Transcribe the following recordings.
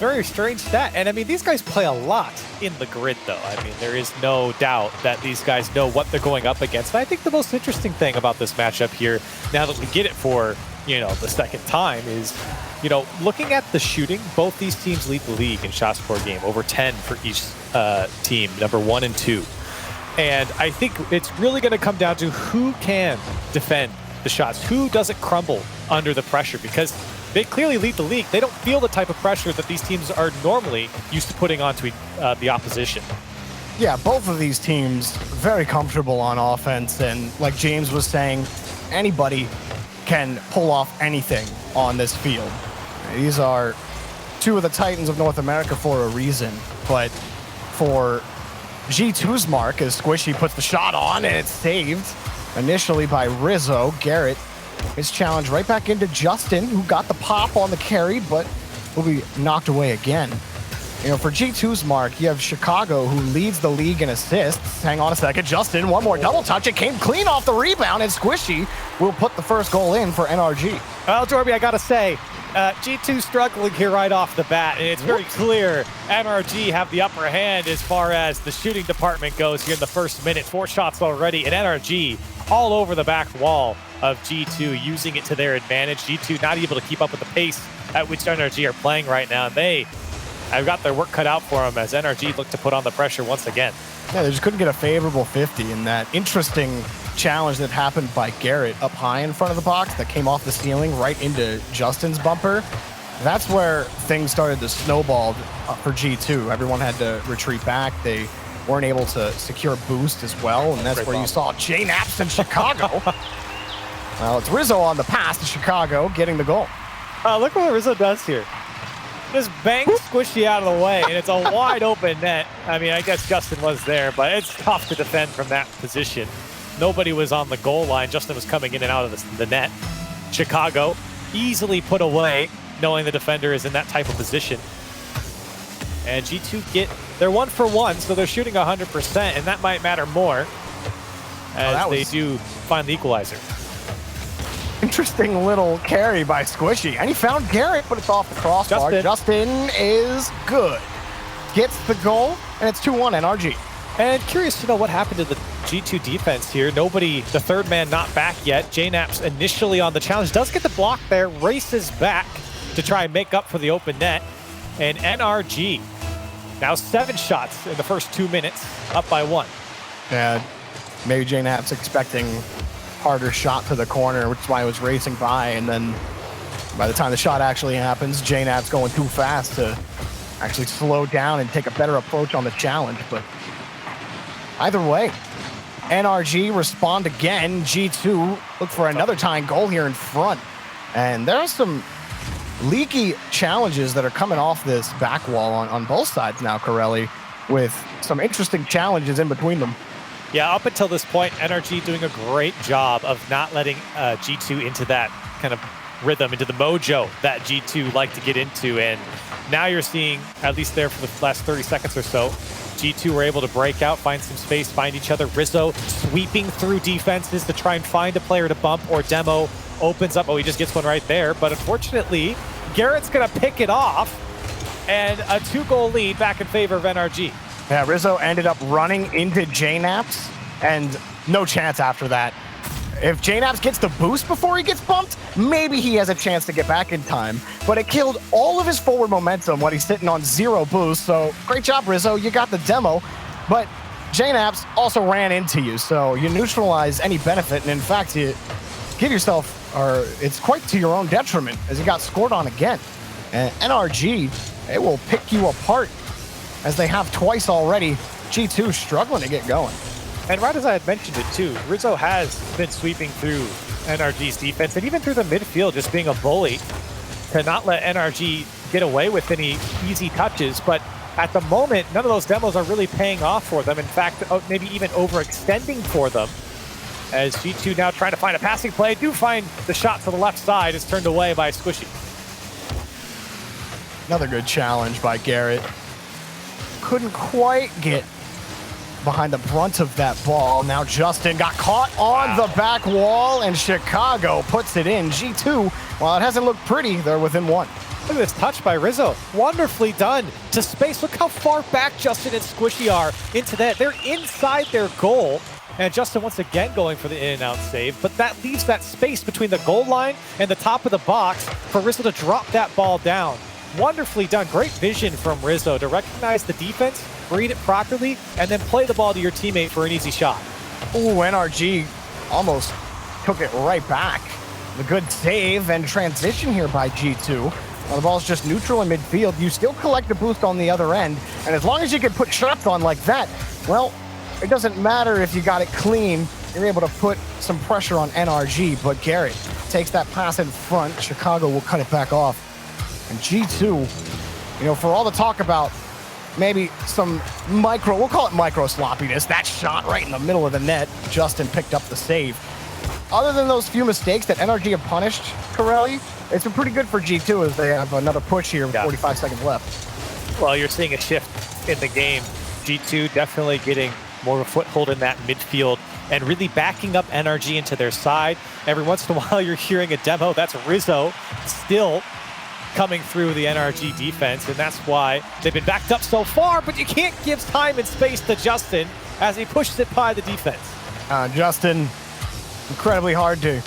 very strange stat. And I mean, these guys play a lot in the grid, though. I mean, there is no doubt that these guys know what they're going up against. And I think the most interesting thing about this matchup here, now that we get it for, you know, the second time, is, you know, looking at the shooting, both these teams lead the league in shots per game, over 10 for each team, number 1 and 2. And I think it's really going to come down to who can defend the shots, who doesn't crumble under the pressure, because they clearly lead the league. They don't feel the type of pressure that these teams are normally used to putting onto the opposition. Yeah, both of these teams very comfortable on offense, and like James was saying, anybody can pull off anything on this field. These are two of the Titans of North America for a reason, but for G2's mark, as Squishy puts the shot on and it's saved initially by Rizzo. Garrett is challenged right back into Justin, who got the pop on the carry, but will be knocked away again. You know, for G2's mark, you have Chicago, who leads the league in assists. Hang on a second, Justin, one more double touch. It came clean off the rebound, and Squishy will put the first goal in for NRG. Well, Jorby, I gotta say, G2 struggling here right off the bat, and it's very clear NRG have the upper hand as far as the shooting department goes here in the first minute. 4 shots already, and NRG all over the back wall of G2, using it to their advantage. G2 not able to keep up with the pace at which NRG are playing right now, and they have got their work cut out for them as NRG look to put on the pressure once again. Yeah, they just couldn't get a favorable 50 in that interesting challenge that happened by Garrett up high in front of the box that came off the ceiling right into Justin's bumper. That's where things started to snowball for G2. Everyone had to retreat back. They weren't able to secure boost as well, and that's where you saw J Naps in Chicago. Well, it's Rizzo on the pass to Chicago, getting the goal. Look what Rizzo does here. Just bangs Squishy out of the way, and it's a wide open net. I mean, I guess Justin was there, but it's tough to defend from that position. Nobody was on the goal line. Justin was coming in and out of the net. Chicago easily put away, knowing the defender is in that type of position. And G2 they're 1 for 1, so they're shooting 100%, and that might matter more as they do find the equalizer. Interesting little carry by Squishy, and he found Garrett, but it's off the crossbar. Justin is good. Gets the goal, and it's 2-1 NRG. And curious to know what happened to the G2 defense here. Nobody, the third man not back yet. J-Naps initially on the challenge, does get the block there, races back to try and make up for the open net. And NRG, now 7 shots in the first 2 minutes, up by 1. Yeah, maybe J-Naps expecting harder shot to the corner, which is why he was racing by, and then by the time the shot actually happens, J-Naps going too fast to actually slow down and take a better approach on the challenge. But either way, NRG respond again. G2 look for another tying goal here in front. And there are some leaky challenges that are coming off this back wall on both sides now, Corelli, with some interesting challenges in between them. Yeah, up until this point, NRG doing a great job of not letting G2 into that kind of rhythm, into the mojo that G2 like to get into. And now you're seeing, at least there for the last 30 seconds or so, G2 were able to break out, find some space, find each other. Rizzo sweeping through defenses to try and find a player to bump, or Demo opens up. Oh, he just gets one right there. But unfortunately, Garrett's going to pick it off, and a 2-goal lead back in favor of NRG. Yeah, Rizzo ended up running into J-Naps, and no chance after that. If J-Naps gets the boost before he gets bumped, maybe he has a chance to get back in time. But it killed all of his forward momentum when he's sitting on 0 boost. So great job, Rizzo. You got the demo. But J-Naps also ran into you, so you neutralize any benefit. And in fact, you give yourself, or it's quite to your own detriment, as you got scored on again. And NRG, it will pick you apart, as they have twice already. G2 struggling to get going. And right as I had mentioned it too, Rizzo has been sweeping through NRG's defense, and even through the midfield, just being a bully to not let NRG get away with any easy touches. But at the moment, none of those demos are really paying off for them. In fact, maybe even overextending for them. As G2 now trying to find a passing play, do find the shot to the left side, is turned away by Squishy. Another good challenge by Garrett. Couldn't quite get behind the brunt of that ball. Now Justin got caught on the back wall, and Chicago puts it in. G2, while it hasn't looked pretty, they're within 1. Look at this touch by Rizzo. Wonderfully done to space. Look how far back Justin and Squishy are into that. They're inside their goal. And Justin once again going for the in-and-out save, but that leaves that space between the goal line and the top of the box for Rizzo to drop that ball down. Wonderfully done. Great vision from Rizzo to recognize the defense, read it properly, and then play the ball to your teammate for an easy shot. Ooh, NRG almost took it right back. The good save and transition here by G2. Now the ball's just neutral in midfield. You still collect a boost on the other end, and as long as you can put shots on like that, well, it doesn't matter if you got it clean. You're able to put some pressure on NRG, but Garrett takes that pass in front. Chicago will cut it back off. And G2, you know, for all the talk about maybe some we'll call it micro sloppiness, that shot right in the middle of the net, Justin picked up the save. Other than those few mistakes that NRG have punished, Corelli, it's been pretty good for G2 as they have another push here with 45 seconds left. Well, you're seeing a shift in the game. G2 definitely getting more of a foothold in that midfield and really backing up NRG into their side. Every once in a while, you're hearing a demo. That's Rizzo still coming through the NRG defense, and that's why they've been backed up so far, but you can't give time and space to Justin as he pushes it by the defense. Justin, incredibly hard to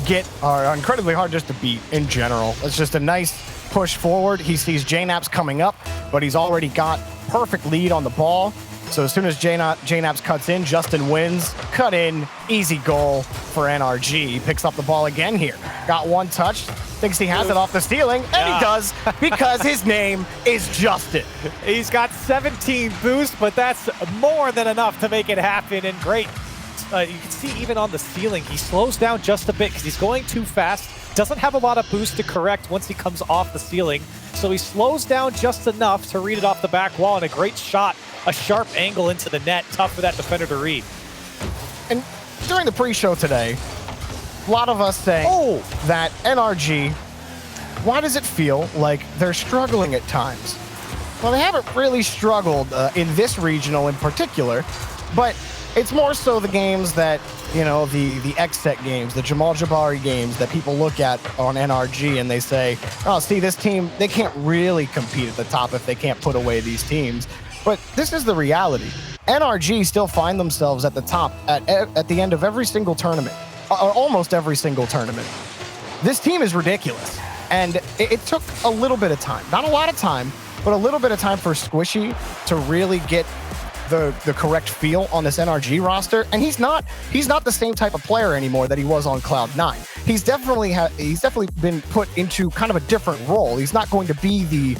get, or incredibly hard just to beat in general. It's just a nice push forward. He sees JNaps coming up, but he's already got perfect lead on the ball. So as soon as JNaps cuts in, Justin wins. Cut in, easy goal for NRG. He picks up the ball again here. Got one touch, thinks he has it off the ceiling, and he does because his name is Justin. He's got 17 boosts, but that's more than enough to make it happen, and great. You can see even on the ceiling, he slows down just a bit because he's going too fast. Doesn't have a lot of boost to correct once he comes off the ceiling. So he slows down just enough to read it off the back wall, and a great shot. A sharp angle into the net, tough for that defender to read. And during the pre-show today, a lot of us say that NRG, why does it feel like they're struggling at times? Well, they haven't really struggled in this regional in particular, but it's more so the games that, you know, the X-Set games, the Jamal Jabari games that people look at on NRG and they say, oh, see, this team, they can't really compete at the top if they can't put away these teams. But this is the reality. NRG still find themselves at the top at the end of every single tournament, or almost every single tournament. This team is ridiculous. And it took a little bit of time, not a lot of time, but a little bit of time for Squishy to really get the correct feel on this NRG roster. And he's not the same type of player anymore that he was on Cloud9. He's definitely been put into kind of a different role. He's not going to be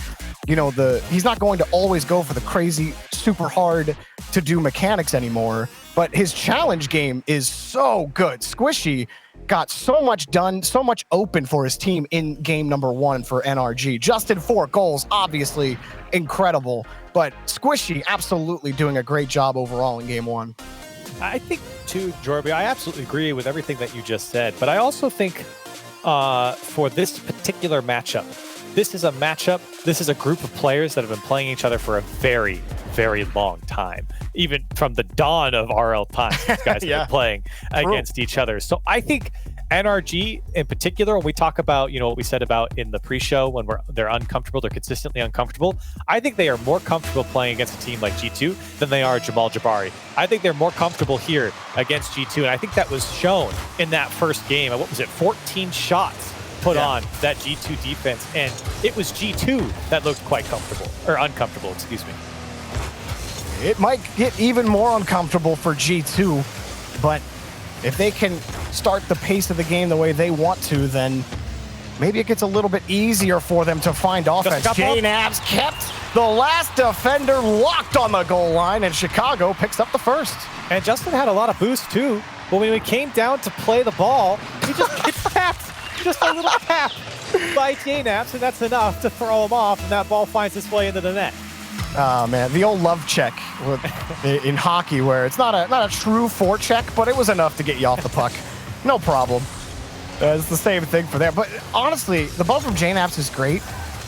he's not going to always go for the crazy, super hard to do mechanics anymore, but his challenge game is so good. Squishy got so much done, so much open for his team in game number 1 for NRG. Justin, 4 goals, obviously incredible, but Squishy absolutely doing a great job overall in game 1. I think too, Jorby, I absolutely agree with everything that you just said, but I also think for this particular matchup, this is a group of players that have been playing each other for a very, very long time. Even from the dawn of RL time, these guys have been playing against each other. So I think NRG in particular, when we talk about, you know, what we said about in the pre-show, when they're uncomfortable, they're consistently uncomfortable. I think they are more comfortable playing against a team like G2 than they are Jamal Jabari. I think they're more comfortable here against G2, and I think that was shown in that first game. What was it, 14 shots put on that G2 defense, and it was G2 that looked quite comfortable, or uncomfortable, excuse me. It might get even more uncomfortable for G2, but if they can start the pace of the game the way they want to, then maybe it gets a little bit easier for them to find offense. JNaps kept the last defender locked on the goal line, and Chicago picks up the first. And Justin had a lot of boost too, but when it came down to play the ball, he just gets tapped. Just a little tap by JNaps, and that's enough to throw him off, and that ball finds its way into the net. Oh man, the old love check in hockey, where it's not a true forecheck, but it was enough to get you off the puck. No problem. It's the same thing for them. But honestly, the ball from JNaps is great,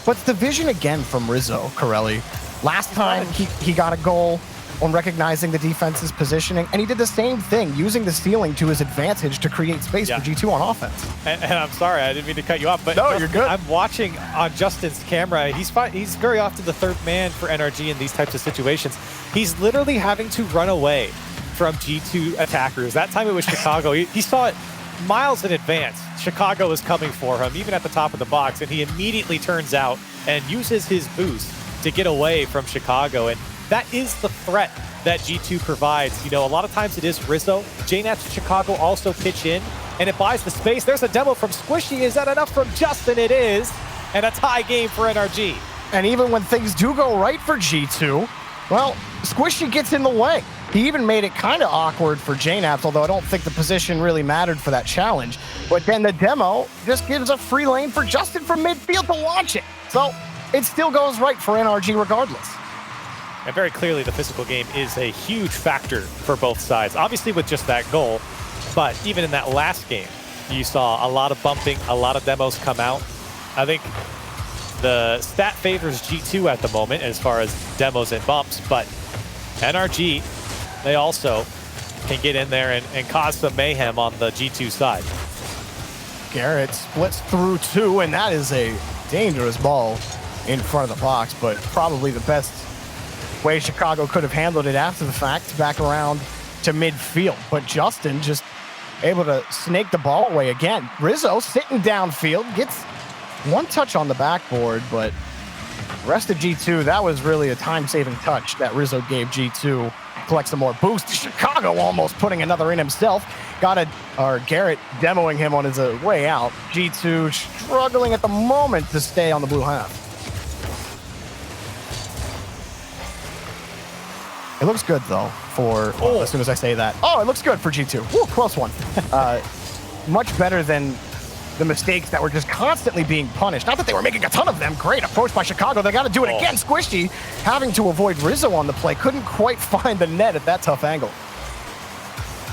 but it's the vision again from Rizzo, Corelli. Last time he got a goal, on recognizing the defense's positioning, and he did the same thing, using the stealing to his advantage to create space for G2 on offense. And I'm sorry, I didn't mean to cut you off, but no, you're good. I'm watching on Justin's camera. He's very often the third man for NRG in these types of situations. He's literally having to run away from G2 attackers. That time it was Chicago. He saw it miles in advance. Chicago was coming for him, even at the top of the box, and he immediately turns out and uses his boost to get away from Chicago. And that is the threat that G2 provides. You know, a lot of times it is Rizzo. JNAPS and Chicago also pitch in, and it buys the space. There's a demo from Squishy. Is that enough from Justin? It is. And a tie game for NRG. And even when things do go right for G2, well, Squishy gets in the way. He even made it kind of awkward for JNAPS, although I don't think the position really mattered for that challenge. But then the demo just gives a free lane for Justin from midfield to launch it. So it still goes right for NRG regardless. And very clearly the physical game is a huge factor for both sides. Obviously with just that goal, but even in that last game, you saw a lot of bumping, a lot of demos come out. I think the stat favors G2 at the moment as far as demos and bumps, but NRG, they also can get in there and cause some mayhem on the G2 side. Garrett splits through two, and that is a dangerous ball in front of the box, but probably the best way Chicago could have handled it after the fact, back around to midfield. But Justin just able to snake the ball away again. Rizzo sitting downfield, gets one touch on the backboard, but rest of G2, that was really a time-saving touch that Rizzo gave G2. Collects some more boost. Chicago almost putting another in himself. Garrett demoing him on his way out. G2 struggling at the moment to stay on the blue half. It looks good, though, for, as soon as I say that. Oh, it looks good for G2. Woo, close one. Much better than the mistakes that were just constantly being punished. Not that they were making a ton of them. Great approach by Chicago. They got to do it again. Squishy having to avoid Rizzo on the play. Couldn't quite find the net at that tough angle.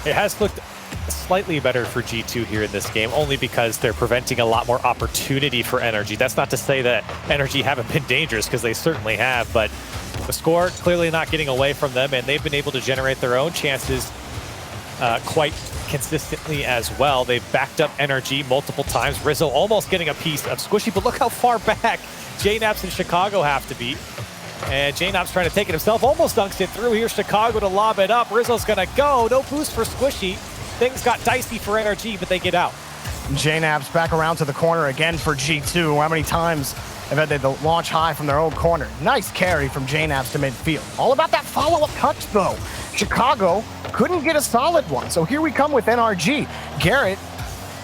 It has looked slightly better for G2 here in this game, only because they're preventing a lot more opportunity for NRG. That's not to say that NRG haven't been dangerous, because they certainly have, but the score clearly not getting away from them, and they've been able to generate their own chances quite consistently as well. They've backed up NRG multiple times. Rizzo almost getting a piece of Squishy, but look how far back JNAPS and Chicago have to be. And JNAPS trying to take it himself, almost dunks it through. Here's Chicago to lob it up. Rizzo's gonna go. No boost for Squishy. Things got dicey for NRG, but they get out. JNAPS back around to the corner again for G2. How many times have had to launch high from their own corner? Nice carry from JNAPS to midfield. All about that follow-up touch, though. Chicago couldn't get a solid one, so here we come with NRG. Garrett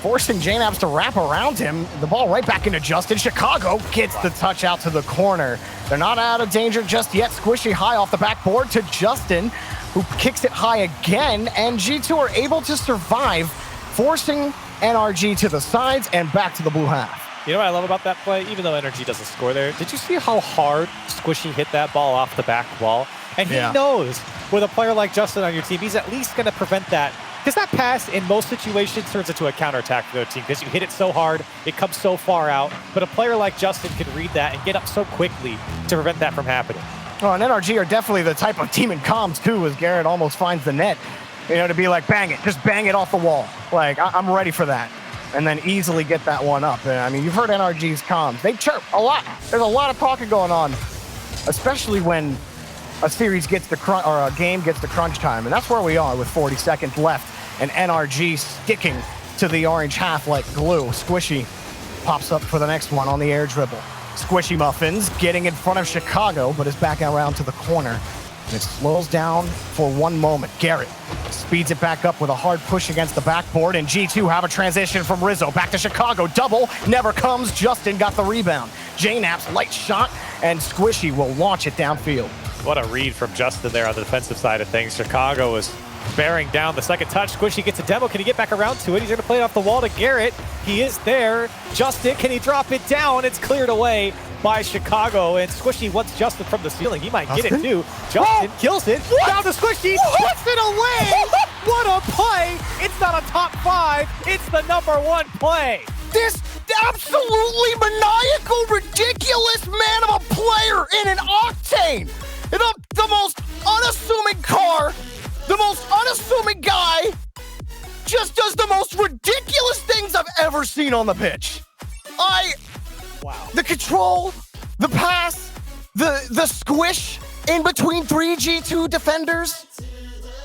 forcing JNAPS to wrap around him. The ball right back into Justin. Chicago gets the touch out to the corner. They're not out of danger just yet. Squishy high off the backboard to Justin, who kicks it high again, and G2 are able to survive, forcing NRG to the sides and back to the blue half. You know what I love about that play? Even though NRG doesn't score there, did you see how hard Squishy hit that ball off the back wall? And he knows with a player like Justin on your team, he's at least going to prevent that. Because that pass, in most situations, turns into a counterattack for their team. Because you hit it so hard, it comes so far out. But a player like Justin can read that and get up so quickly to prevent that from happening. Well, and NRG are definitely the type of team in comms, too, as Garrett almost finds the net. You know, to be like, bang it, just bang it off the wall. Like, I'm ready for that. And then easily get that one up. And, I mean, you've heard NRG's comms. They chirp a lot. There's a lot of talking going on, especially when a series gets to a game gets to crunch time. And that's where we are with 40 seconds left. And NRG sticking to the orange half like glue. Squishy pops up for the next one on the air dribble. Squishy Muffins getting in front of Chicago, but is back around to the corner. And it slows down for one moment. Garrett speeds it back up with a hard push against the backboard, and G2 have a transition from Rizzo. Back to Chicago. Double never comes. Justin got the rebound. JNAPS light shot, and Squishy will launch it downfield. What a read from Justin there on the defensive side of things. Chicago was bearing down the second touch. Squishy gets a demo. Can he get back around to it? He's going to play it off the wall to Garrett. He is there. Justin, can he drop it down? It's cleared away by Chicago, and Squishy wants Justin from the ceiling. He might get it too. Justin kills it. Down to Squishy. Puts it away. What a play. It's not a top 5. It's the #1 play. This absolutely maniacal, ridiculous man of a player in an octane. The most unassuming unassuming guy just does the most ridiculous things I've ever seen on the pitch. Wow. The control, the pass, the squish in between 3 G2 defenders.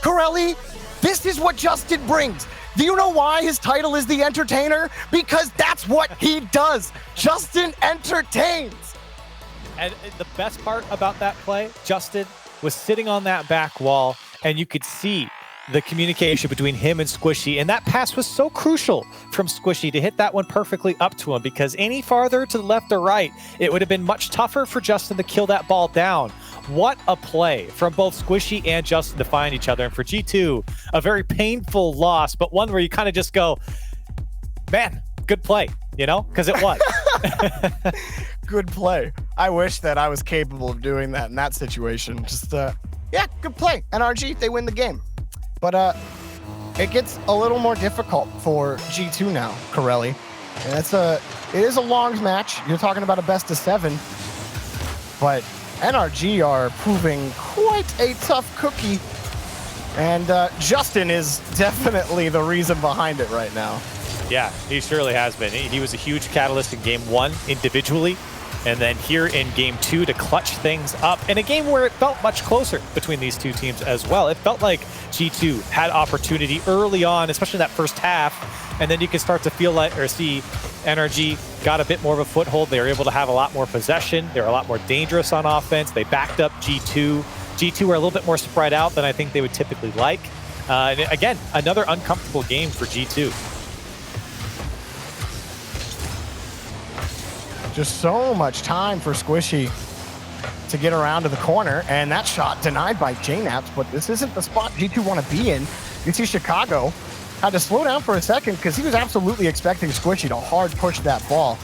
Corelli, this is what Justin brings. Do you know why his title is the Entertainer? Because that's what he does. Justin entertains. And the best part about that play, Justin was sitting on that back wall, and you could see the communication between him and Squishy. And that pass was so crucial from Squishy to hit that one perfectly up to him, because any farther to the left or right, it would have been much tougher for Justin to kill that ball down. What a play from both Squishy and Justin to find each other. And for G2, a very painful loss, but one where you kind of just go, man, good play, you know, because it was. Good play. I wish that I was capable of doing that in that situation. Just, yeah, good play. NRG, they win the game. But it gets a little more difficult for G2 now, Corelli. And it is a long match. You're talking about a best of 7. But NRG are proving quite a tough cookie. And Justin is definitely the reason behind it right now. Yeah, he surely has been. He was a huge catalyst in game 1 individually, and then here in game 2 to clutch things up in a game where it felt much closer between these two teams as well. It felt like G2 had opportunity early on, especially that first half, and then you can start to feel like, or see NRG got a bit more of a foothold. They were able to have a lot more possession. They were a lot more dangerous on offense. They backed up G2. G2 were a little bit more spread out than I think they would typically like. And again, another uncomfortable game for G2. Just so much time for Squishy to get around to the corner, and that shot denied by JNaps, but this isn't the spot G2 want to be in. You see Chicago had to slow down for a second because he was absolutely expecting Squishy to hard push that ball.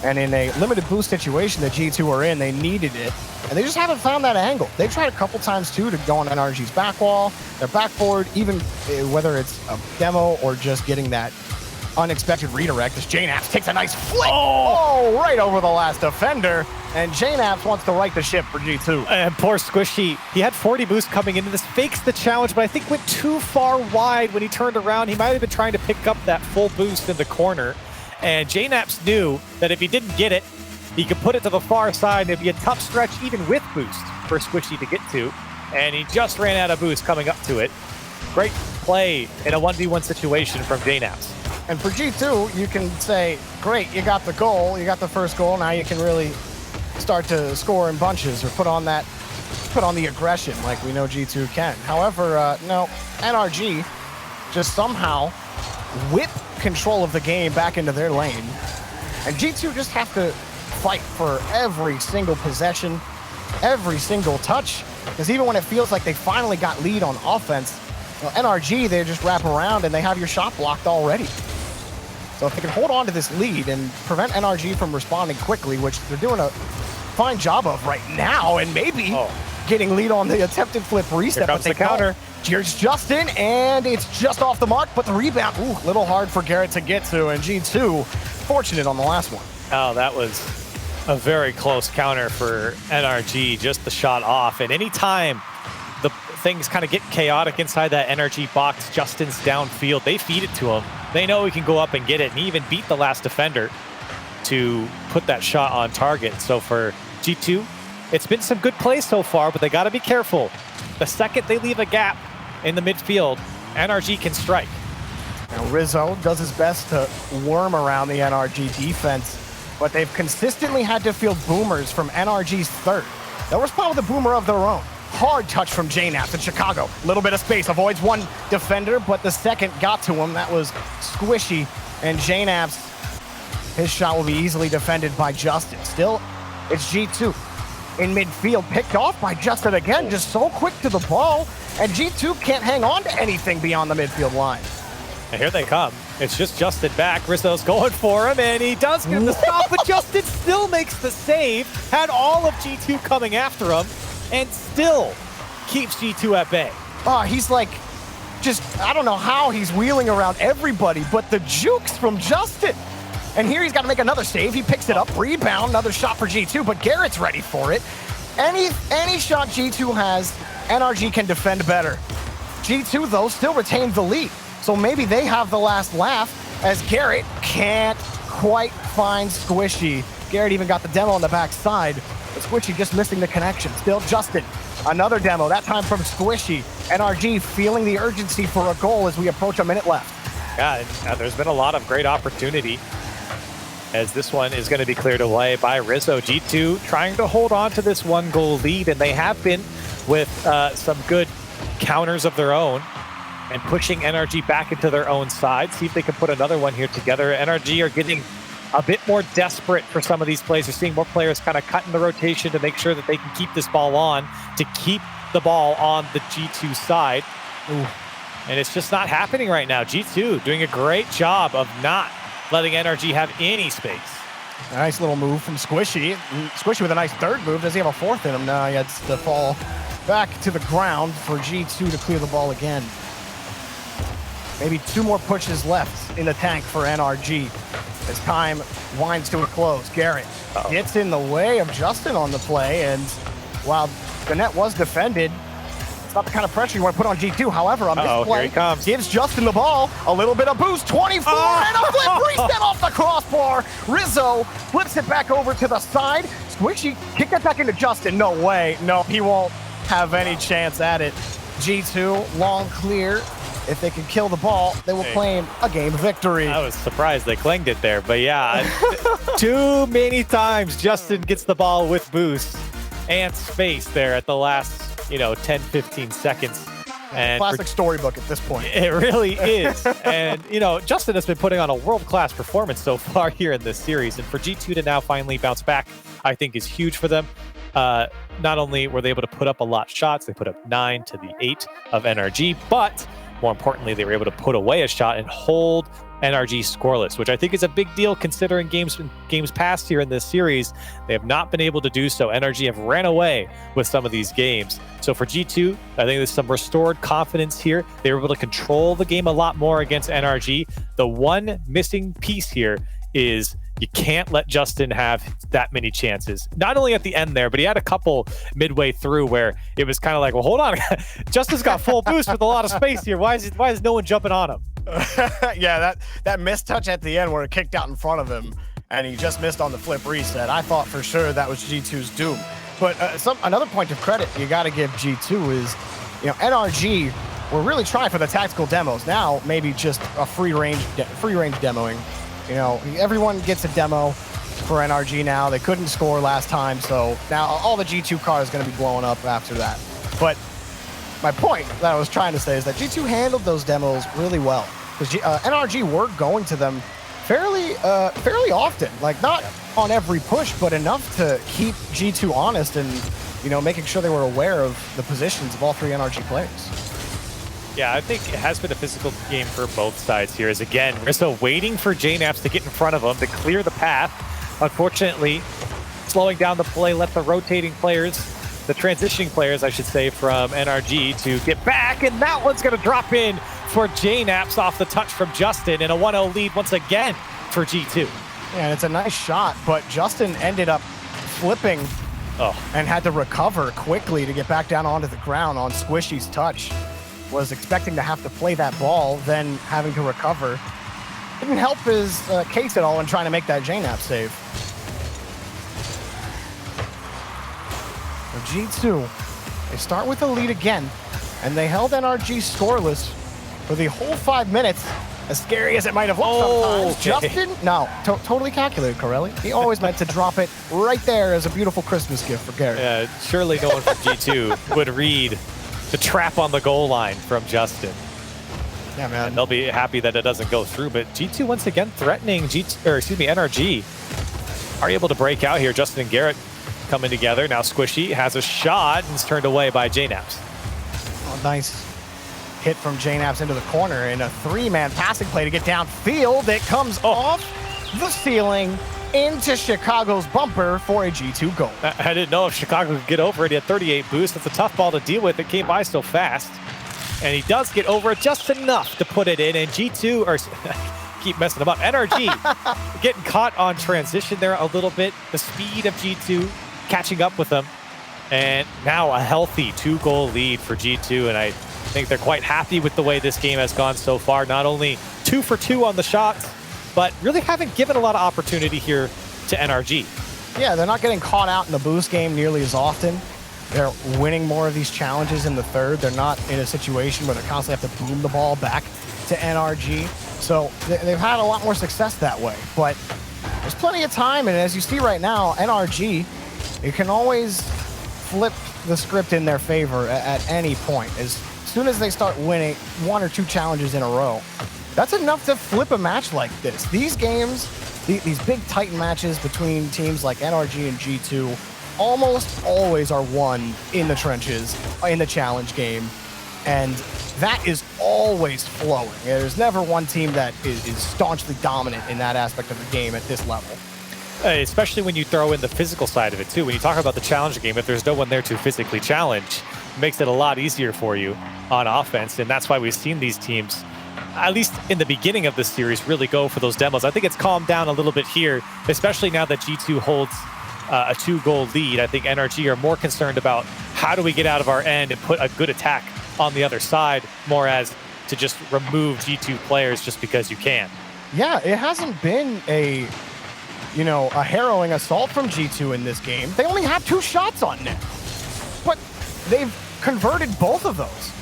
And in a limited boost situation that G2 are in, they needed it, and they just haven't found that angle. They've tried a couple times too to go on NRG's back wall, their back forward, even whether it's a demo or just getting that unexpected redirect as JNaps takes a nice flick. Oh, right over the last defender. And JNaps wants to right the ship for G2. And poor Squishy, he had 40 boost coming into this, fakes the challenge, but I think went too far wide when he turned around. He might have been trying to pick up that full boost in the corner. And JNaps knew that if he didn't get it, he could put it to the far side, and it'd be a tough stretch even with boost for Squishy to get to. And he just ran out of boost coming up to it. Great play in a 1v1 situation from JNaps. And for G2, you can say, great, you got the goal, you got the first goal, now you can really start to score in bunches or put on the aggression like we know G2 can. However, no, NRG just somehow whip control of the game back into their lane. And G2 just have to fight for every single possession, every single touch, because even when it feels like they finally got lead on offense, well, NRG, they just wrap around and they have your shot blocked already. So if they can hold on to this lead and prevent NRG from responding quickly, which they're doing a fine job of right now, and maybe getting lead on the attempted flip reset. Here comes the counter. Here's Justin, and it's just off the mark, but the rebound, ooh, a little hard for Garrett to get to, and G2 fortunate on the last one. Oh, that was a very close counter for NRG, just the shot off. And anytime the things kind of get chaotic inside that NRG box, Justin's downfield, they feed it to him. They know he can go up and get it, and he even beat the last defender to put that shot on target. So for G2, it's been some good plays so far, but they got to be careful. The second they leave a gap in the midfield, NRG can strike. Now Rizzo does his best to worm around the NRG defense, but they've consistently had to field boomers from NRG's third. They'll respond with a boomer of their own. Hard touch from JNaps in Chicago. A little bit of space, avoids one defender, but the second got to him. That was Squishy, and JNaps, his shot will be easily defended by Justin. Still, it's G2 in midfield, picked off by Justin again, just so quick to the ball, and G2 can't hang on to anything beyond the midfield line. And here they come. It's just Justin back. Rizzo's going for him, and he does get the stop, but Justin still makes the save. Had all of G2 coming after him, and still keeps G2 at bay. Oh, he's like, just, I don't know how he's wheeling around everybody, but the jukes from Justin. And here he's got to make another save. He picks it up, rebound, another shot for G2, but Garrett's ready for it. Any shot G2 has, NRG can defend better. G2, though, still retains the lead. So maybe they have the last laugh as Garrett can't quite find Squishy. Garrett even got the demo on the backside, but Squishy just missing the connection. Still Justin, another demo, that time from Squishy. NRG feeling the urgency for a goal as we approach a minute left. Yeah, and there's been a lot of great opportunity as this one is going to be cleared away by Rizzo. G2 trying to hold on to this 1-goal lead, and they have been with some good counters of their own and pushing NRG back into their own side. See if they can put another one here together. NRG are getting a bit more desperate for some of these plays. We're seeing more players kind of cutting the rotation to make sure that they can keep this ball on, to keep the ball on the G2 side. Ooh. And it's just not happening right now. G2 doing a great job of not letting NRG have any space. A nice little move from Squishy. Squishy with a nice third move. Does he have a fourth in him? No, he has to fall back to the ground for G2 to clear the ball again. Maybe 2 more pushes left in the tank for NRG as time winds to a close. Garrett gets in the way of Justin on the play, and while the net was defended, it's not the kind of pressure you want to put on G2. However, on this play, gives Justin the ball, a little bit of boost, 24, and a flip reset off the crossbar. Rizzo flips it back over to the side. Squishy kick that back into Justin. No way. No, he won't have any chance at it. G2, long clear. If they can kill the ball, they will claim a game victory. I was surprised they claimed it there, but yeah, too many times Justin gets the ball with boost and space there at the last, 10, 15 seconds. And classic storybook at this point. It really is. And, Justin has been putting on a world-class performance so far here in this series. And for G2 to now finally bounce back, I think is huge for them. Not only were they able to put up a lot of shots, they put up 9 to the 8 of NRG, but more importantly, they were able to put away a shot and hold NRG scoreless, which I think is a big deal considering games past here in this series. They have not been able to do so. NRG have ran away with some of these games. So for G2, I think there's some restored confidence here. They were able to control the game a lot more against NRG. The one missing piece here is you can't let Justin have that many chances. Not only at the end there, but he had a couple midway through where it was kind of like, well, hold on. Justin's got full boost with a lot of space here. Why is no one jumping on him? Yeah, that missed touch at the end where it kicked out in front of him and he just missed on the flip reset. I thought for sure that was G2's doom. But another point of credit you got to give G2 is, NRG were really trying for the tactical demos. Now maybe just a free range demoing. Everyone gets a demo for NRG now. They couldn't score last time, so now all the G2 cars is going to be blowing up after that. But my point that I was trying to say is that G2 handled those demos really well, because NRG were going to them fairly often. Like, not on every push, but enough to keep G2 honest and, making sure they were aware of the positions of all 3 NRG players. Yeah, I think it has been a physical game for both sides here. As again, Rizzo waiting for JNaps to get in front of him to clear the path. Unfortunately, slowing down the play, let the rotating players, the transitioning players, I should say, from NRG to get back. And that one's going to drop in for JNaps off the touch from Justin, and a 1-0 lead once again for G2. Yeah, and it's a nice shot, but Justin ended up flipping and had to recover quickly to get back down onto the ground on Squishy's touch. Was expecting to have to play that ball, then having to recover. Didn't help his case at all in trying to make that JNAP save. For G2, they start with a lead again, and they held NRG scoreless for the whole 5 minutes. As scary as it might have looked sometimes. Justin, no, totally calculated, Corelli. He always meant to drop it right there as a beautiful Christmas gift for Garrett. Yeah, surely no one from G2 would read the trap on the goal line from Justin. Yeah, man. And they'll be happy that it doesn't go through, but G2 once again threatening NRG are able to break out here. Justin and Garrett coming together. Now Squishy has a shot and is turned away by JNaps. Oh, nice hit from JNaps into the corner in a 3-man passing play to get downfield. It comes off the ceiling into Chicago's bumper for a G2 goal. I didn't know if Chicago could get over it. He had 38 boost. That's a tough ball to deal with. It came by so fast. And he does get over it just enough to put it in. And G2, or keep messing them up, NRG getting caught on transition there a little bit. The speed of G2 catching up with them. And now a healthy 2-goal lead for G2. And think they're quite happy with the way this game has gone so far. Not only 2 for 2 on the shots, but really haven't given a lot of opportunity here to NRG. Yeah, they're not getting caught out in the boost game nearly as often. They're winning more of these challenges in the third. They're not in a situation where they constantly have to boom the ball back to NRG. So they've had a lot more success that way. But there's plenty of time, and as you see right now, NRG, you can always flip the script in their favor at any point. As soon as they start winning 1 or 2 challenges in a row, that's enough to flip a match like this. These games, these big Titan matches between teams like NRG and G2 almost always are won in the trenches, in the challenge game, and that is always flowing. There's never one team that is staunchly dominant in that aspect of the game at this level. Especially when you throw in the physical side of it too. When you talk about the challenge game, if there's no one there to physically challenge, it makes it a lot easier for you on offense, and that's why we've seen these teams, at least in the beginning of this series, really go for those demos. I think it's calmed down a little bit here, especially now that G2 holds a 2-goal lead. I think NRG are more concerned about how do we get out of our end and put a good attack on the other side, more as to just remove G2 players just because you can. Yeah, it hasn't been a harrowing assault from G2 in this game. They only have 2 shots on net, but they've converted both of those.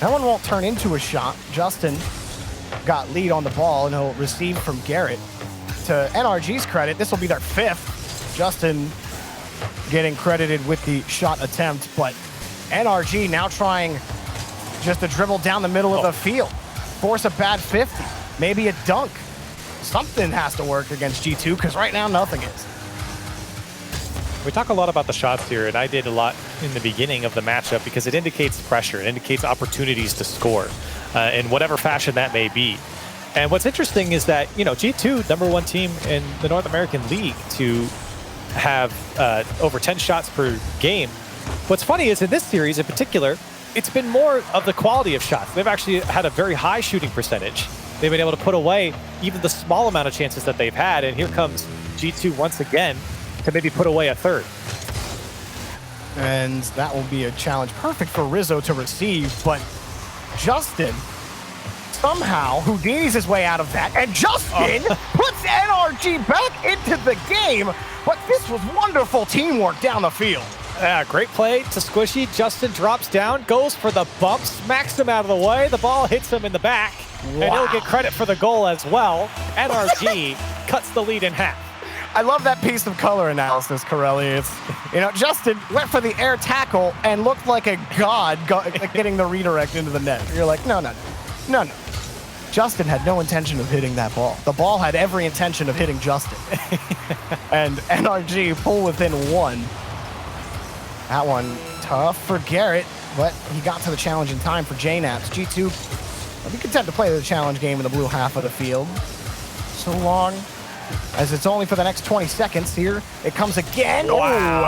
That one won't turn into a shot. Justin got lead on the ball, and he'll receive from Garrett. To NRG's credit, this will be their 5th. Justin getting credited with the shot attempt, but NRG now trying just to dribble down the middle of the field, force a bad 50, maybe a dunk. Something has to work against G2, because right now nothing is. We talk a lot about the shots here, and I did a lot in the beginning of the matchup because it indicates pressure, it indicates opportunities to score in whatever fashion that may be. And what's interesting is that, G2, #1 team in the North American League to have over 10 shots per game. What's funny is in this series in particular, it's been more of the quality of shots. They've actually had a very high shooting percentage. They've been able to put away even the small amount of chances that they've had, and here comes G2 once again to maybe put away a third. And that will be a challenge perfect for Rizzo to receive, but Justin somehow Houdini's his way out of that, and Justin puts NRG back into the game, but this was wonderful teamwork down the field. Yeah, great play to Squishy. Justin drops down, goes for the bump, smacks him out of the way. The ball hits him in the back, and he'll get credit for the goal as well. NRG cuts the lead in half. I love that piece of color analysis, Corelli. It's, Justin went for the air tackle and looked like a god getting the redirect into the net. You're like, no. Justin had no intention of hitting that ball. The ball had every intention of hitting Justin. And NRG pull within 1. That one tough for Garrett, but he got to the challenge in time for JNaps. G2 will be content to play the challenge game in the blue half of the field. So long as it's only for the next 20 seconds. Here it comes again. Wow.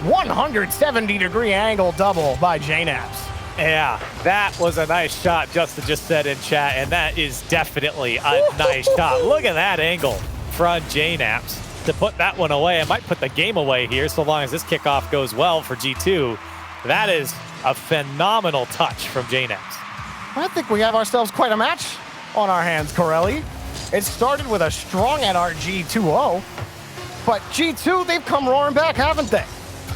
Oh, a 170-degree angle double by JNaps. Yeah, that was a nice shot, Justin just said in chat, and that is definitely a nice shot. Look at that angle from JNaps to put that one away. It might put the game away here so long as this kickoff goes well for G2. That is a phenomenal touch from JNaps. I think we have ourselves quite a match on our hands, Corelli. It started with a strong NRG 2-0, but G2, they've come roaring back, haven't they?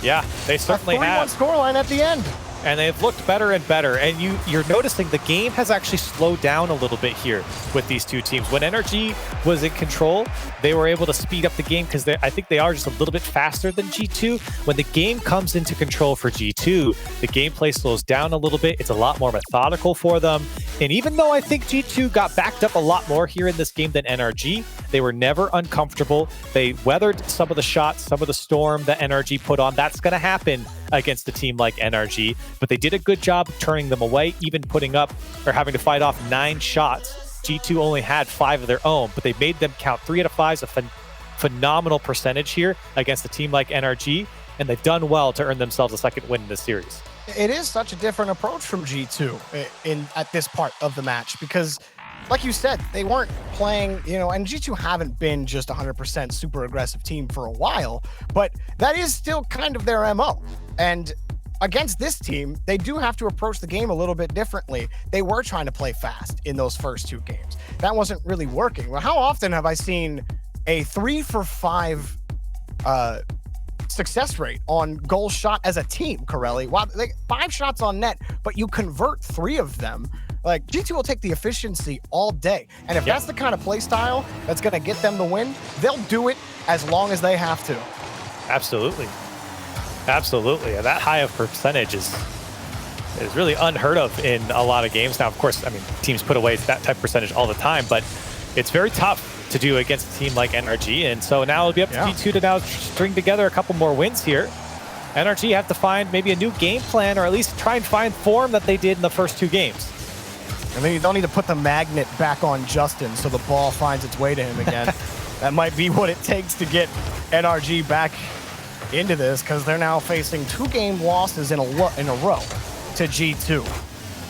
Yeah, they certainly have. A 3-1 scoreline at the end. And they've looked better and better. And you're noticing the game has actually slowed down a little bit here with these two teams. When NRG was in control, they were able to speed up the game because I think they are just a little bit faster than G2. When the game comes into control for G2, the gameplay slows down a little bit. It's a lot more methodical for them. And even though I think G2 got backed up a lot more here in this game than NRG, they were never uncomfortable. They weathered some of the shots, some of the storm that NRG put on. That's going to happen against a team like NRG, but they did a good job turning them away, even putting up or having to fight off 9 shots. G2 only had 5 of their own, but they made them count. 3 out of 5 is a phenomenal percentage here against a team like NRG, and they've done well to earn themselves a second win in this series. It is such a different approach from G2 at this part of the match because, like you said, they weren't playing, and G2 haven't been just 100% super aggressive team for a while, but that is still kind of their MO. And against this team, they do have to approach the game a little bit differently. They were trying to play fast in those first 2 games. That wasn't really working. Well, how often have I seen a 3 for 5 success rate on goal shot as a team, Corelli? Wow, 5 shots on net, but you convert 3 of them. Like, G2 will take the efficiency all day. And if that's the kind of play style that's going to get them the win, they'll do it as long as they have to. Absolutely. Absolutely. And that high of percentage is really unheard of in a lot of games. Now, of course, I mean, teams put away that type of percentage all the time, but it's very tough to do against a team like NRG. And so now it'll be up to G2 to now string together a couple more wins here. NRG have to find maybe a new game plan, or at least try and find form that they did in the first 2 games. And then you don't need to put the magnet back on Justin so the ball finds its way to him again. That might be what it takes to get NRG back into this, because they're now facing 2 game losses in a row to G2.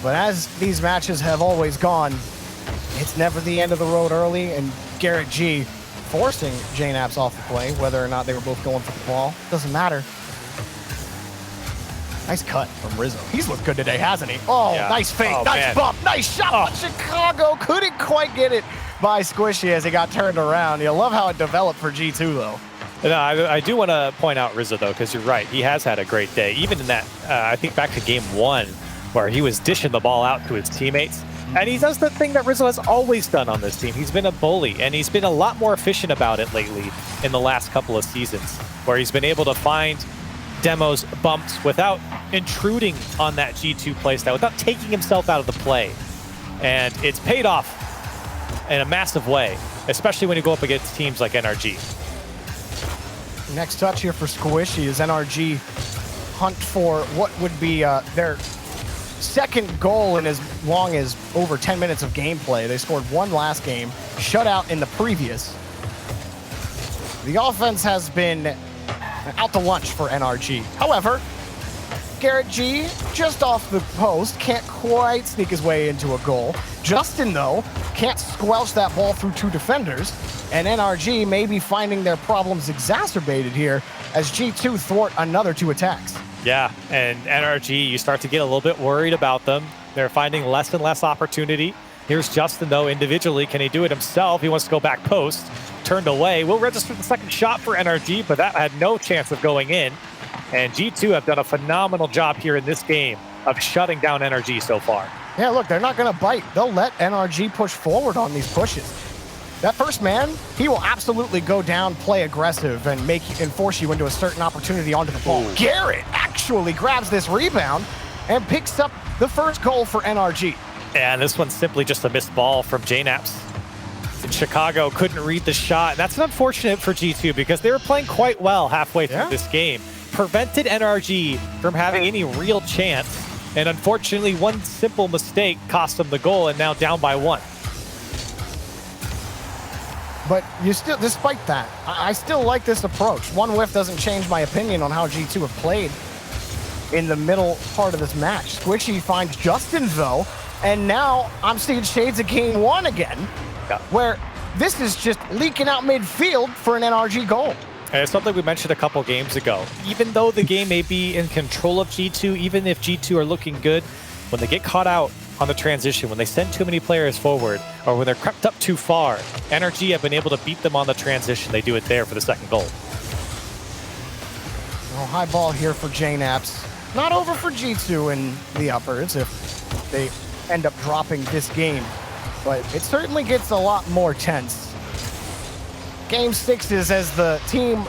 But as these matches have always gone, it's never the end of the road early, and Garrett G forcing JNAPS off the play, whether or not they were both going for the ball. Doesn't matter. Nice cut from Rizzo. He's looked good today, hasn't he? Oh, nice fake, nice bump, nice shot. Chicago couldn't quite get it by Squishy as he got turned around. You love how it developed for G2, though. No, I do want to point out Rizzo, though, because you're right. He has had a great day. Even in that, I think back to game 1, where he was dishing the ball out to his teammates. And he does the thing that Rizzo has always done on this team. He's been a bully, and he's been a lot more efficient about it lately in the last couple of seasons, where he's been able to find demos, bumps, without intruding on that G2 playstyle, without taking himself out of the play. And it's paid off in a massive way, especially when you go up against teams like NRG. Next touch here for Squishy is NRG hunt for what would be their second goal in as long as over 10 minutes of gameplay. They scored 1 last game, shut out in the previous. The offense has been out to lunch for NRG. However, Garrett G, just off the post, can't quite sneak his way into a goal. Justin, though, can't squelch that ball through 2 defenders. And NRG may be finding their problems exacerbated here as G2 thwart another 2 attacks. Yeah, and NRG, you start to get a little bit worried about them. They're finding less and less opportunity. Here's Justin, though, individually. Can he do it himself? He wants to go back post. Turned away. Will register the second shot for NRG, but that had no chance of going in. And G2 have done a phenomenal job here in this game of shutting down NRG so far. Yeah, look, they're not going to bite. They'll let NRG push forward on these pushes. That first man, he will absolutely go down, play aggressive, and force you into a certain opportunity onto the ball. Garrett actually grabs this rebound and picks up the first goal for NRG. And this one's simply just a missed ball from JNAPS. And Chicago couldn't read the shot. That's unfortunate for G2 because they were playing quite well halfway through this game. Prevented NRG from having any real chance. And unfortunately, one simple mistake cost them the goal, and now down by 1. But you still, despite that, I still like this approach. 1 whiff doesn't change my opinion on how G2 have played in the middle part of this match. Squishy finds Justin, though, and now I'm seeing shades of game 1 again, where this is just leaking out midfield for an NRG goal. And it's something we mentioned a couple games ago. Even though the game may be in control of G2, even if G2 are looking good, when they get caught out on the transition, when they send too many players forward, or when they're crept up too far, NRG have been able to beat them on the transition. They do it there for the second goal. Well, high ball here for JNAPS. Not over for G2 in the uppers if they end up dropping this game, but it certainly gets a lot more tense. Game 6s as the team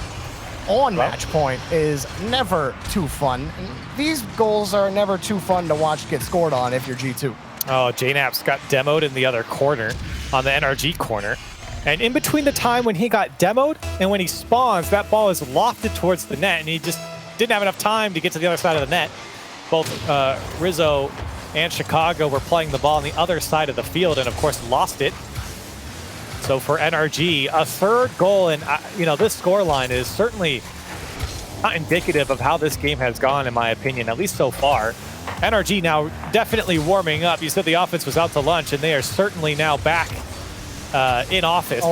on match point is never too fun. These goals are never too fun to watch get scored on if you're G2. Oh, JNAPS got demoed in the other corner, on the NRG corner. And in between the time when he got demoed and when he spawns, that ball is lofted towards the net, and he just didn't have enough time to get to the other side of the net. Both Rizzo and Chicago were playing the ball on the other side of the field and, of course, lost it. So for NRG, a third goal, and this scoreline is certainly not indicative of how this game has gone, in my opinion, at least so far. NRG now definitely warming up. You said the offense was out to lunch, and they are certainly now back in office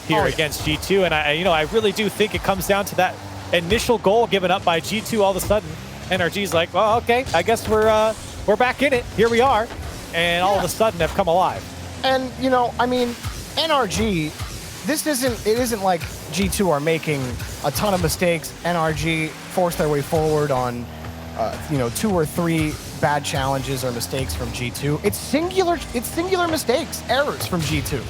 here against G2. And I really do think it comes down to that initial goal given up by G2 all of a sudden. NRG's like, well, okay, I guess we're back in it. Here we are. And all of a sudden have come alive. And, you know, I mean, NRG, it isn't like G2 are making a ton of mistakes. NRG forced their way forward on, you know, 2 or 3 bad challenges or mistakes from G2. It's singular mistakes, errors from G2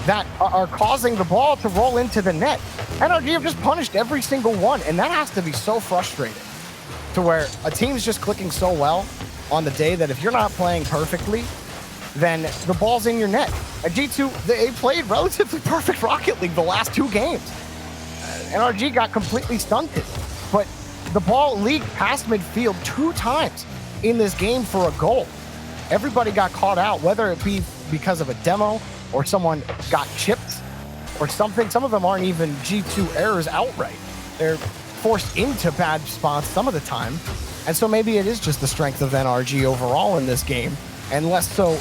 that are causing the ball to roll into the net. NRG have just punished every single one, and that has to be so frustrating to where a team's just clicking so well on the day that if you're not playing perfectly, then the ball's in your net. At G2, they played relatively perfect Rocket League the last 2 games. NRG got completely stunted, but the ball leaked past midfield 2 times in this game for a goal. Everybody got caught out, whether it be because of a demo or someone got chipped or something. Some of them aren't even G2 errors outright. They're forced into bad spots some of the time. And so maybe it is just the strength of NRG overall in this game, and less so,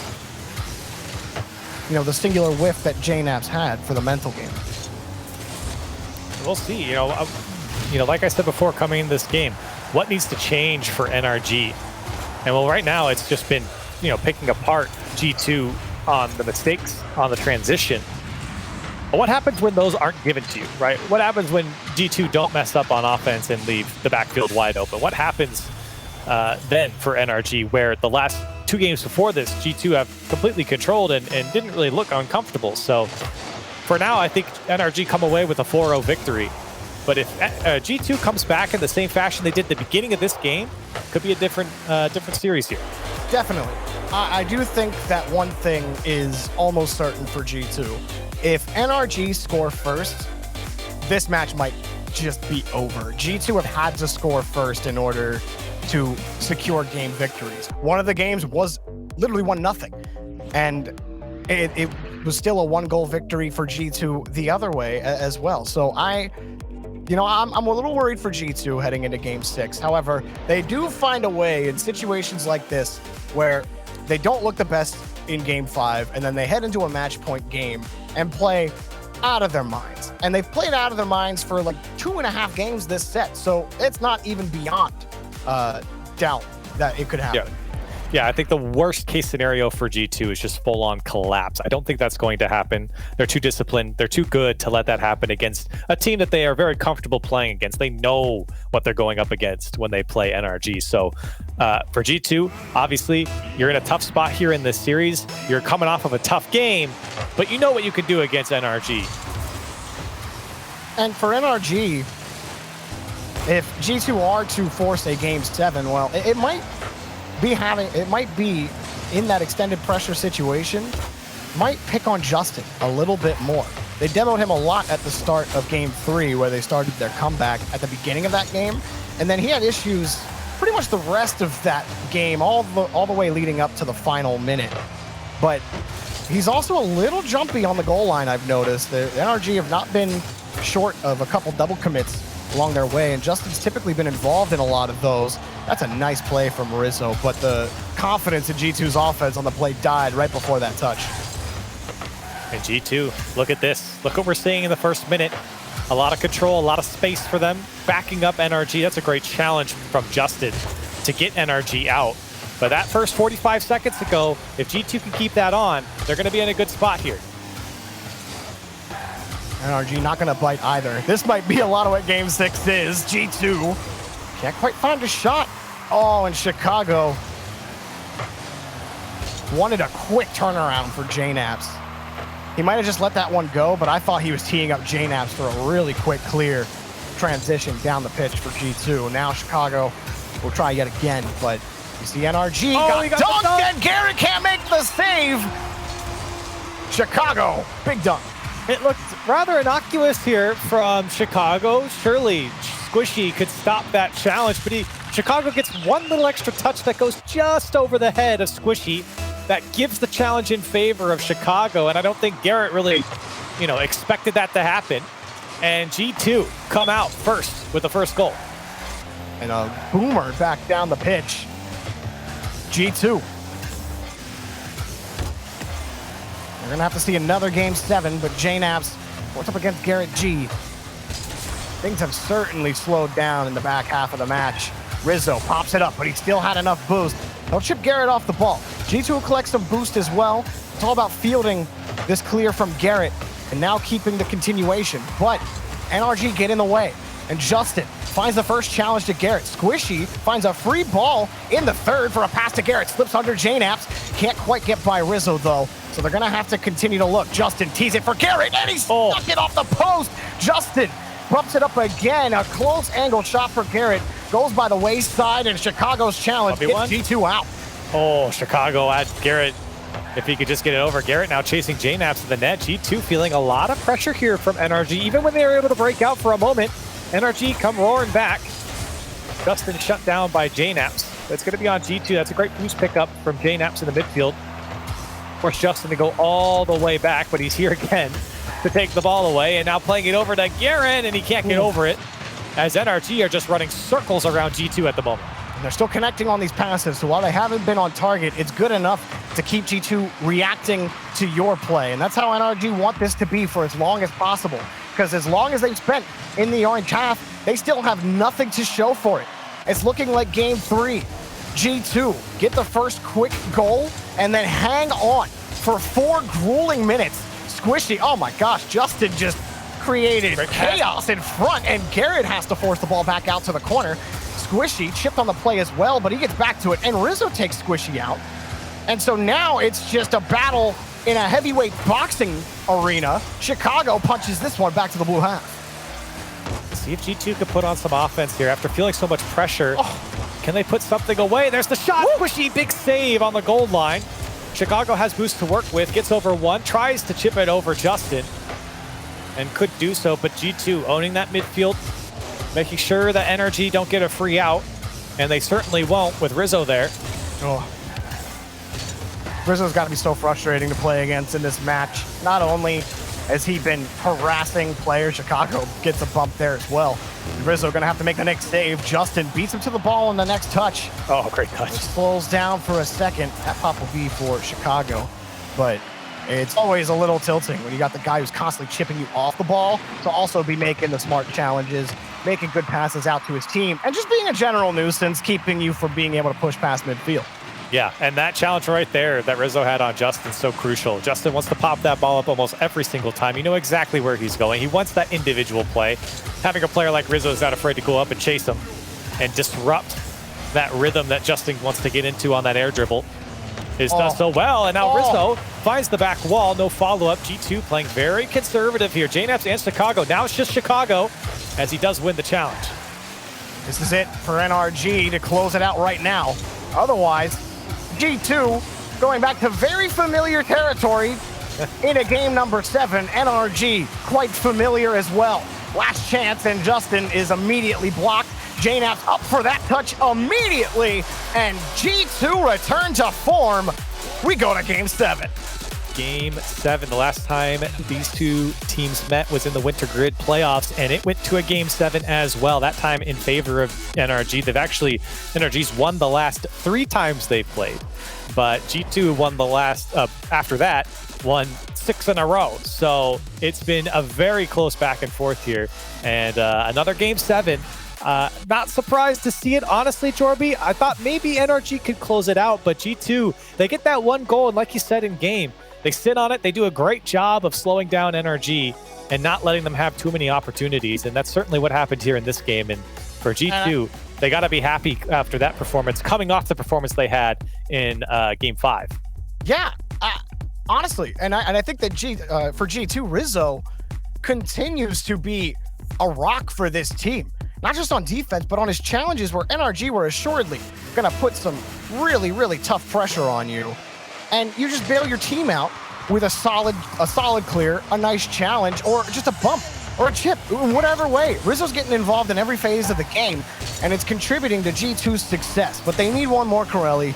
you know, the singular whiff that JNAPS had for the mental game. We'll see. You know, like I said before, coming in this game, what needs to change for NRG? And well, right now it's just been, you know, picking apart G2 on the mistakes on the transition. But what happens when those aren't given to you, right? What happens when G2 don't mess up on offense and leave the backfield wide open? What happens then for NRG, where the last 2 games before this, G2 have completely controlled and didn't really look uncomfortable? So for now, I think NRG come away with a 4-0 victory. But if G2 comes back in the same fashion they did at the beginning of this game, could be a different series here. Definitely. I do think that one thing is almost certain for G2. If NRG score first, this match might just be over. G2 have had to score first in order to secure game victories. One of the games was literally 1-0, and it was still a 1-goal victory for G2 the other way as well. So I'm a little worried for G2 heading into Game 6. However, they do find a way in situations like this where they don't look the best in Game 5, and then they head into a match point game and play out of their minds. And they've played out of their minds for like 2.5 games this set, so it's not even beyond doubt that it could happen. Yeah, I think the worst case scenario for G2 is just full-on collapse. I don't think that's going to happen. They're too disciplined. They're too good to let that happen against a team that they are very comfortable playing against. They know what they're going up against when they play NRG. So for G2, obviously, you're in a tough spot here in this series. You're coming off of a tough game, but you know what you can do against NRG. And for NRG, if G2 are to force a Game 7, well, it might be in that extended pressure situation, might pick on Justin a little bit more. They demoed him a lot at the start of Game 3, where they started their comeback at the beginning of that game, and then he had issues pretty much the rest of that game, all the way leading up to the final minute. But he's also a little jumpy on the goal line, I've noticed. The NRG have not been short of a couple double commits along their way, and Justin's typically been involved in a lot of those. That's a nice play from Rizzo, but the confidence in G2's offense on the play died right before that touch. And G2, look at this. Look what we're seeing in the first minute. A lot of control, a lot of space for them, backing up NRG. That's a great challenge from Justin to get NRG out. But that first 45 seconds ago, if G2 can keep that on, they're going to be in a good spot here. NRG not going to bite either. This might be a lot of what Game 6 is. G2 can't quite find a shot. Oh, and Chicago wanted a quick turnaround for JNAPS. He might have just let that one go, but I thought he was teeing up JNAPS for a really quick, clear transition down the pitch for G2. Now Chicago will try yet again, but you see NRG got dunked, and Garrett can't make the save. Chicago, big dunk. It looked rather innocuous here from Chicago. Surely Squishy could stop that challenge, but Chicago gets one little extra touch that goes just over the head of Squishy. That gives the challenge in favor of Chicago, and I don't think Garrett really, expected that to happen. And G2 come out first with the first goal. And a boomer back down the pitch. G2. We're going to have to see another Game 7, but JNAPS, what's up against Garrett G? Things have certainly slowed down in the back half of the match. Rizzo pops it up, but he still had enough boost. They'll chip Garrett off the ball. G2 collects some boost as well. It's all about fielding this clear from Garrett and now keeping the continuation. But NRG get in the way, and Justin finds the first challenge to Garrett. Squishy finds a free ball in the third for a pass to Garrett. Slips under JNaps. Can't quite get by Rizzo, though. So they're going to have to continue to look. Justin tees it for Garrett, and he snuck it off the post. Justin bumps it up again. A close angle shot for Garrett. Goes by the wayside, and Chicago's challenge gets G2 out. Oh, Chicago at Garrett. If he could just get it over. Garrett now chasing JNaps to the net. G2 feeling a lot of pressure here from NRG. Even when they were able to break out for a moment, NRG come roaring back. Justin shut down by JNaps. That's going to be on G2. That's a great boost pickup from JNaps in the midfield. Force Justin to go all the way back, but he's here again to take the ball away. And now playing it over to Garrett, and he can't get over it, as NRG are just running circles around G2 at the moment. And they're still connecting on these passes, so while they haven't been on target, it's good enough to keep G2 reacting to your play. And that's how NRG want this to be for as long as possible. Because as long as they've spent in the orange half, they still have nothing to show for it. It's looking like game 3. G2 get the first quick goal and then hang on for 4 grueling minutes. Squishy, oh my gosh, Justin just created chaos in front, and Garrett has to force the ball back out to the corner. Squishy chipped on the play as well, but he gets back to it, and Rizzo takes Squishy out. And so now it's just a battle in a heavyweight boxing arena. Chicago punches this one back to the blue half. See if G2 could put on some offense here after feeling so much pressure. Can they put something away? There's the shot. Squishy, big save on the goal line. Chicago has boost to work with, gets over one, tries to chip it over Justin, and could do so, but G2 owning that midfield, making sure that NRG don't get a free out, and they certainly won't with Rizzo there. Rizzo's got to be so frustrating to play against in this match. Not only has he been harassing players, Chicago gets a bump there as well. Rizzo going to have to make the next save. Justin beats him to the ball in the next touch. Oh, great touch. Slows down for a second. That pop will be for Chicago, but it's always a little tilting when you got the guy who's constantly chipping you off the ball to also be making the smart challenges, making good passes out to his team, and just being a general nuisance, keeping you from being able to push past midfield. Yeah, and that challenge right there that Rizzo had on Justin is so crucial. Justin wants to pop that ball up almost every single time. You know exactly where he's going. He wants that individual play. Having a player like Rizzo is not afraid to go up and chase him and disrupt that rhythm that Justin wants to get into on that air dribble. Does so well, and now Rizzo finds the back wall. No follow-up. G2 playing very conservative here. JNaps and Chicago. Now it's just Chicago as he does win the challenge. This is it for NRG to close it out right now. Otherwise, G2 going back to very familiar territory in a game number 7. NRG quite familiar as well. Last chance, and Justin is immediately blocked. JNaps up for that touch immediately, and G2 return to form. We go to game 7. Game 7, the last time these two teams met was in the Winter Grid playoffs, and it went to a game 7 as well, that time in favor of NRG. NRG's won the last 3 times they've played, but G2 won the last, after that, won 6 in a row. So it's been a very close back and forth here, and another game 7. Not surprised to see it, honestly, Jorby. I thought maybe NRG could close it out, but G2, they get that one goal, and like you said in game, they sit on it. They do a great job of slowing down NRG and not letting them have too many opportunities, and that's certainly what happened here in this game. And for G2, they got to be happy after that performance, coming off the performance they had in game 5. Yeah, honestly, and I think that for G2, Rizzo continues to be a rock for this team. Not just on defense, but on his challenges where NRG were assuredly going to put some really, really tough pressure on you. And you just bail your team out with a solid clear, a nice challenge, or just a bump or a chip, whatever way. Rizzo's getting involved in every phase of the game, and it's contributing to G2's success. But they need one more, Corelli.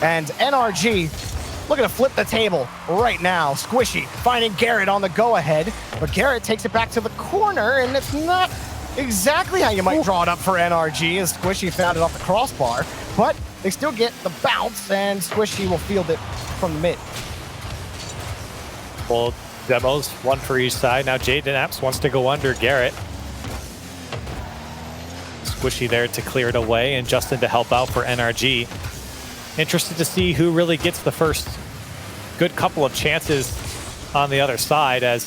And NRG looking to flip the table right now. Squishy finding Garrett on the go-ahead, but Garrett takes it back to the corner, and it's not exactly how you might draw it up for NRG, as Squishy found it off the crossbar. But they still get the bounce, and Squishy will field it from the mid. Both demos, one for each side. Now JNaps wants to go under Garrett. Squishy there to clear it away, and Justin to help out for NRG. Interested to see who really gets the first good couple of chances on the other side, as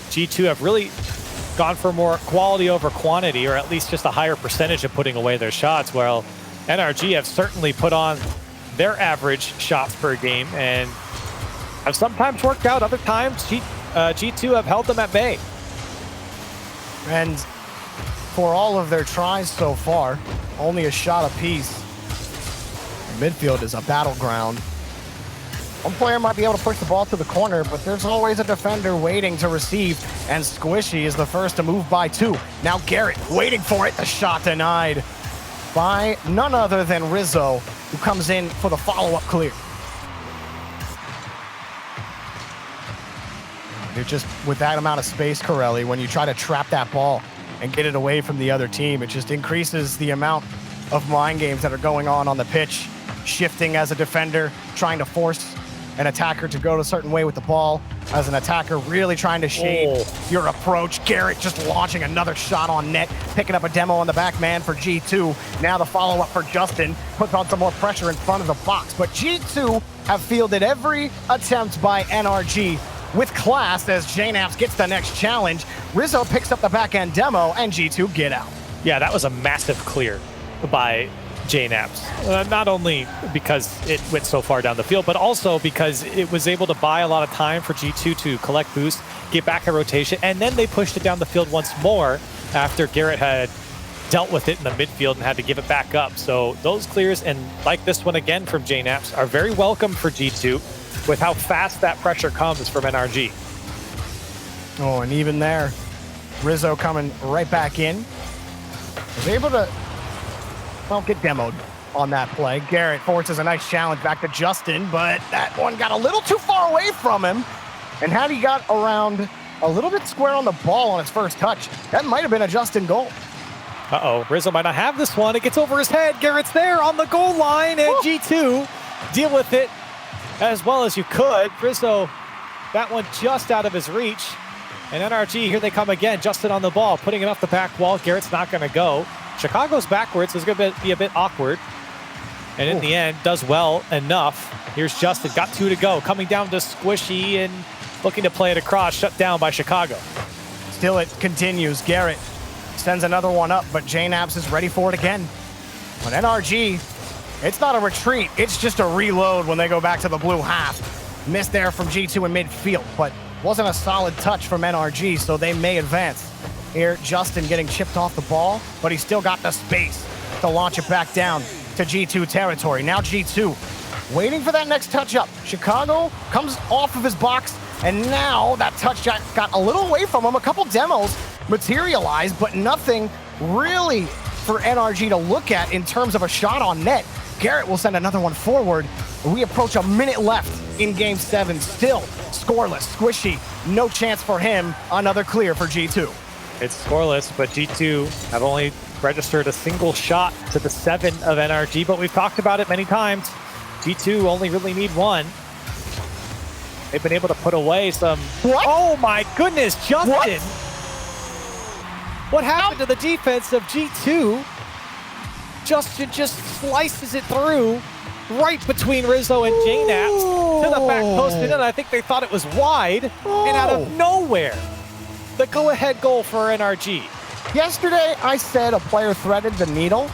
G2 have really gone for more quality over quantity, or at least just a higher percentage of putting away their shots, while NRG have certainly put on their average shots per game and have sometimes worked out, other times G2 have held them at bay. And for all of their tries so far, only a shot apiece. Midfield is a battleground. One player might be able to push the ball to the corner, but there's always a defender waiting to receive, and Squishy is the first to move by 2. Now Garrett waiting for it, the shot denied by none other than Rizzo, who comes in for the follow-up clear. You're just, with that amount of space, Corelli, when you try to trap that ball and get it away from the other team, it just increases the amount of mind games that are going on the pitch. Shifting as a defender, trying to force an attacker to go a certain way with the ball. As an attacker, really trying to shade your approach. Garrett just launching another shot on net, picking up a demo on the back man for G2. Now the follow-up for Justin puts on some more pressure in front of the box. But G2 have fielded every attempt by NRG with class, as JNaps gets the next challenge. Rizzo picks up the back end demo, and G2 get out. Yeah, that was a massive clear by JNaps. Not only because it went so far down the field, but also because it was able to buy a lot of time for G2 to collect boost, get back in rotation, and then they pushed it down the field once more after Garrett had dealt with it in the midfield and had to give it back up. So those clears, and like this one again from JNaps, are very welcome for G2 with how fast that pressure comes from NRG. Oh, and even there, Rizzo coming right back in. Was able to, well, get demoed on that play. Garrett forces a nice challenge back to Justin, but that one got a little too far away from him. And had he got around a little bit square on the ball on his first touch, that might have been a Justin goal. Uh-oh, Rizzo might not have this one. It gets over his head. Garrett's there on the goal line, and G2 deal with it as well as you could. Rizzo, that one just out of his reach. And NRG, here they come again. Justin on the ball, putting it off the back wall. Garrett's not going to go. Chicago's backwards, so it's going to be a bit awkward. And in the end, does well enough. Here's Justin, got 2 to go. Coming down to Squishy and looking to play it across, shut down by Chicago. Still it continues. Garrett sends another one up, but JNaps is ready for it again. But NRG, it's not a retreat, it's just a reload when they go back to the blue half. Missed there from G2 in midfield, but wasn't a solid touch from NRG, so they may advance. Here, Justin getting chipped off the ball, but he's still got the space to launch it back down to G2 territory. Now G2 waiting for that next touch up. Chicago comes off of his box, and now that touch got a little away from him. A couple demos materialized, but nothing really for NRG to look at in terms of a shot on net. Garrett will send another one forward. We approach a minute left in Game 7. Still scoreless. Squishy, no chance for him. Another clear for G2. It's scoreless, but G2 have only registered a single shot to the 7 of NRG, but we've talked about it many times. G2 only really need 1. They've been able to put away some... What? Oh my goodness, Justin! What happened to the defense of G2? Justin just slices it through right between Rizzo and JNaps to the back post, and I think they thought it was wide, and out of nowhere, the go-ahead goal for NRG. Yesterday, I said a player threaded the needle.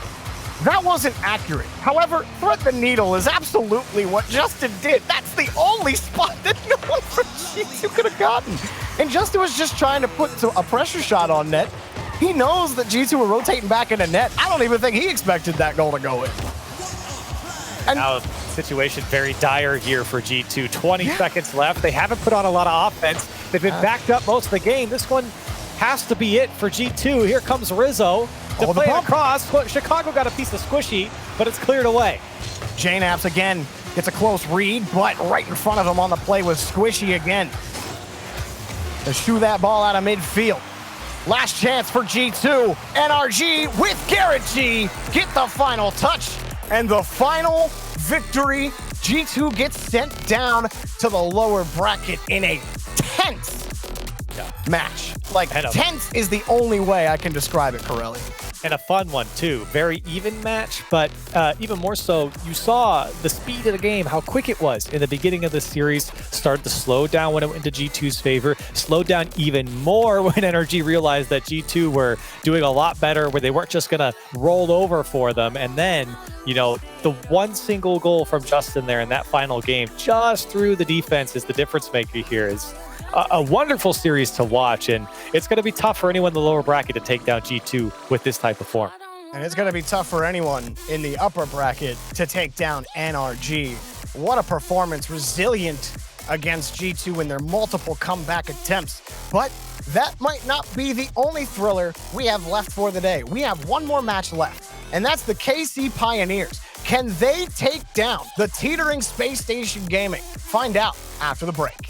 That wasn't accurate. However, thread the needle is absolutely what Justin did. That's the only spot that no one from G2 could have gotten. And Justin was just trying to put a pressure shot on net. He knows that G2 were rotating back into net. I don't even think he expected that goal to go in. And now, situation very dire here for G2. 20 seconds left. They haven't put on a lot of offense. They've been backed up most of the game. This one has to be it for G2. Here comes Rizzo to play it across. Chicago got a piece of Squishy, but it's cleared away. JNaps again gets a close read, but right in front of him on the play was Squishy again. To shoo that ball out of midfield. Last chance for G2. NRG with Garrett G get the final touch and the final victory. G2 gets sent down to the lower bracket in a tense match. Like, tense is the only way I can describe it, Corelli. and a fun one too. Very even match, but even more so, you saw the speed of the game, how quick it was in the beginning of the series. Started to slow down when it went into G2's favor, slowed down even more when NRG realized that G2 were doing a lot better, where they weren't just gonna roll over for them. And then, you know, the one single goal from Justin there in that final game, just through the defense, is the difference maker here. Is a wonderful series to watch, and it's going to be tough for anyone in the lower bracket to take down G2 with this type of form. And it's going to be tough for anyone in the upper bracket to take down NRG. What a performance, resilient against G2 in their multiple comeback attempts. But that might not be the only thriller we have left for the day. We have one more match left, and that's the KC Pioneers. Can they take down the teetering Space Station Gaming? Find out after the break.